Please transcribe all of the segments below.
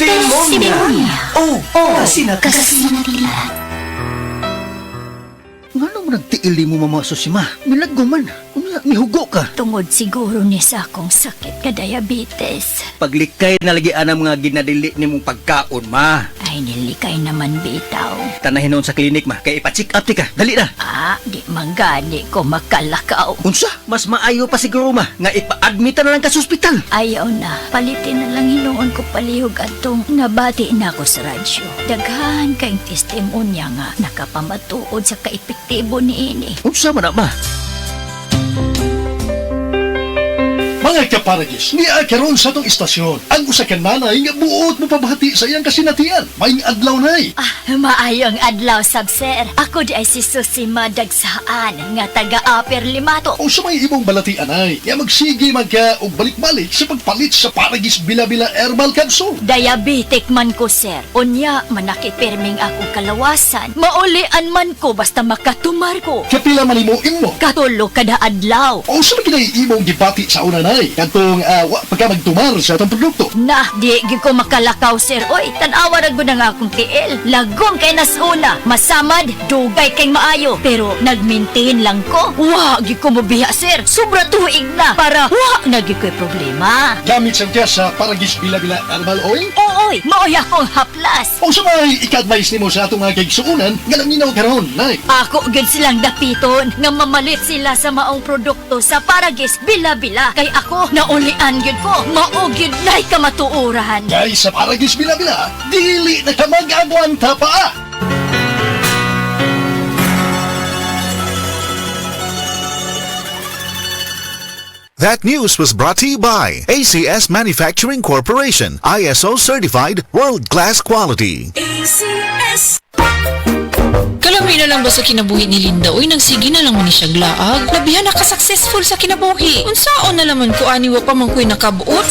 Testimonya. Oh, kasinatilan. Nga naman nagtiili mo mama susima. Milaggo man. Mihugo ka. Tungod siguro ni sa akong sakit ka diabetes. Paglikay na lagi ang mga ginadili ni mong pagkaon, ma. Ay, nilikay naman bitaw. Tanahin noon sa klinik, ma. Kaya ipa-check up ti ka. Dali na. Di manggani ko makalakaw. Unsa? Mas maayo pa siguro, ma. Nga ipa-admita na lang ka sa ospital. Ayaw na. Palitin na lang hinuon ko palihog atong nabati na ako sa radyo. Daghan kayong testimonya nga nakapamatuod sa kaepektibo ni ini. Unsa man na, ma? Mga kaparagis, niya karon sa itong istasyon. Ang usa ka nanay nga buot mo pabahati sa iyang kasinatian. May adlaw nay. Maayong adlaw, sab sir. Ako di ay si Susima Dagsaan nga taga-Upper Limato. O sa may imong balatian ay, nga magsige magka o balik-balik sa pagpalit sa Paragis Bila-Bila Herbal Capsule. Diabetic man ko, sir. Unya, manakit perming akong kalawasan. Maulian man ko basta makatumar ko. Kapila man imo imo. Katulo kada adlaw. O sa mga imong gibati sa una nay, kantong pagka magtumar sa itong produkto. Di ko makalakaw, sir. Oy, tanawa na ko na nga akong tiil. Lagom kay nasuna. Masamad, dugay kay maayo. Pero nag-maintain lang ko. Di ko mabiya, sir. Sobra tuig na. Para nagi ko'y problema. Gamit sa tiya sa Paragis Bila-Bila Herbal Oil. Oy, maoy akong haplas. O sa may ika-advise nimo sa atong mga kaigsuunan, nga naminaw karon nay. Ako gud silang dapiton nga mamalit sila sa maong produkto sa Paragis Bila-Bila. Kay ako, naulian yun ko. Maugid na'y kamatuurahan. Kay sa Paragis Bila-Bila, dili na ka mag-agwanta pa. That news was brought to you by ACS Manufacturing Corporation, ISO certified world-class quality. ACS. Kalamay na lang ba sa kinabuhi ni Linda? Uy, nagsige na lang mo ni siya glaag. Labihan na ka-successful sa kinabuhi. Unsaon na laman ko aniwa pa man ko'y nakabuot?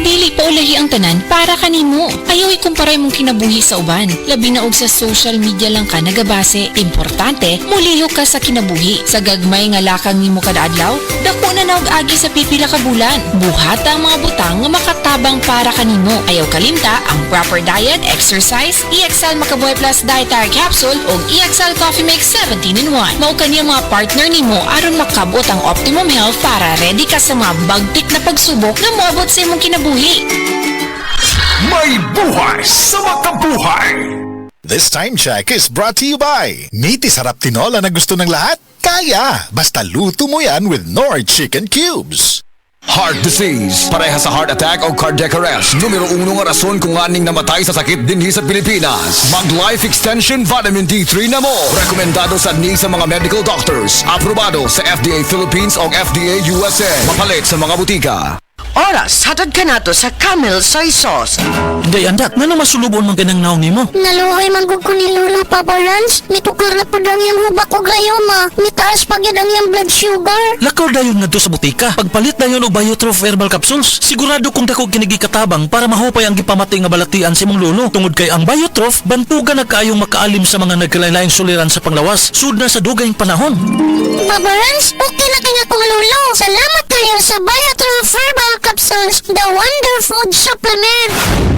Dili pa ulahi ang tanan para kanimo. Ayaw ikumparay mong kinabuhi sa uban. Labi na og sa social media lang ka nagabase. Importante, muliho ka sa kinabuhi. Sa gagmay nga lakang nimo kada adlaw, dako na naog agi sa pipila ka bulan. Buhat ang mga butang nga makatabang para kanimo. Ayaw kalimta ang proper diet, exercise, EXL Makabuhay Plus Dietary Capsule o EXL Coffee Mix 17-in-1. Mao kaniya mga partner nimo aron makabot ang optimum health para ready ka sa mga bagtik na pagsubok na moabot sa imong kinabuhi. May buhay sa makabuhay! This time check is brought to you by Niti Sarap Tinola na gusto ng lahat? Kaya! Basta luto mo yan with Nord Chicken Cubes. Heart disease, pareha sa heart attack o cardiac arrest. Numero 1 nga rason kung aning namatay sa sakit dinhi sa Pilipinas. Mag-Life Extension Vitamin D3 na mo. Rekomendado sa ni sa mga medical doctors. Aprobado sa FDA Philippines o FDA USA. Mapalit sa mga butika. Oras, hatad ka nato sa Camel Soy Sauce. Day andak, nga na masulubon man ganang naong nimo. Naluhay man gud ko ni Lola Papa Rans. Mitukar na po ang iyang hubak o gayoma. Mitaas pa gyud ang iyang blood sugar. Lakaw dayon nga sa butika. Pagpalit dayon og Biotrof Herbal Capsules. Sigurado kung dako kinigi katabang para mahupay ang gipamati nga balatian si mong lolo. Tungod kay ang Biotrof, bantugan na kaayong makaalim sa mga nagkalain-laing suliran sa panglawas. Sud na sa dugayng panahon. Papa Rans, okay na kaya kong lolo. Salamat kayo sa Biotrof Herbal Capsules, the Wonder Food Supplement.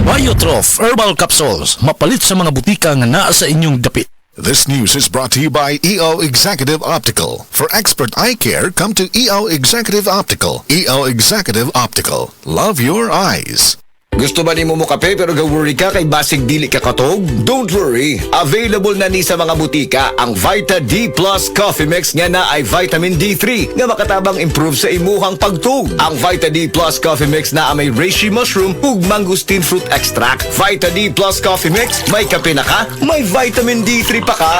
Biotrof Herbal Capsules. Mapalit sa mga butika nga naa sa inyong dapit. This news is brought to you by EO Executive Optical. For expert eye care, come to EO Executive Optical. EO Executive Optical. Love your eyes. Gusto ba ni mo kape pero ga-worry ka kay basig dili ka katog? Don't worry! Available na ni sa mga butika ang Vita D Plus Coffee Mix nga na ay vitamin D3 nga makatabang improve sa imuhang pagtug. Ang Vita D Plus Coffee Mix na may reishi mushroom ug mangosteen fruit extract. Vita D Plus Coffee Mix, may kape na ka, may vitamin D3 pa ka!